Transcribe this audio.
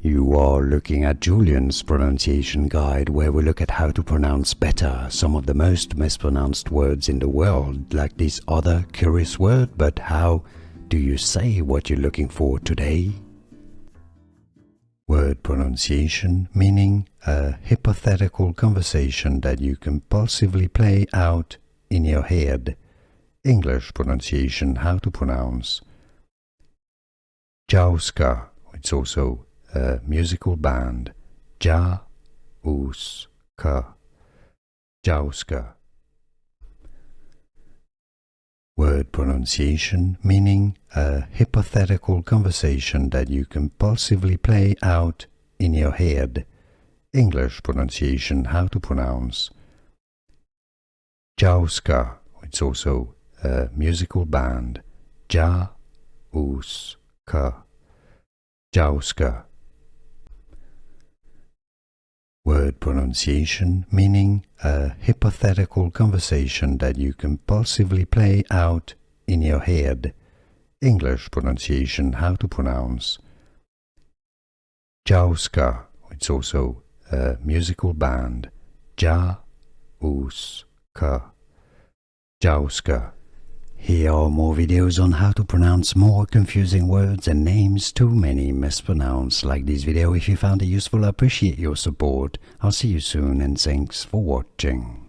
You are looking at Julian's pronunciation guide, where we look at how to pronounce better some of the most mispronounced words in the world, like this other curious word. But how do you say what you're looking for today? Word pronunciation, meaning a hypothetical conversation that you compulsively play out in your head. English pronunciation, how to pronounce Jouska. It's also a musical band. Jouska. Jouska. Word pronunciation, meaning a hypothetical conversation that you compulsively play out in your head. English pronunciation, how to pronounce Jouska. It's also a musical band. Jouska. Jouska. Word pronunciation, meaning a hypothetical conversation that you compulsively play out in your head. English pronunciation, how to pronounce Jouska. It's also a musical band. Jouska. Jouska. Here are more videos on how to pronounce more confusing words and names too many mispronounced. Like this video if you found it useful. I appreciate your support. I'll see you soon and thanks for watching.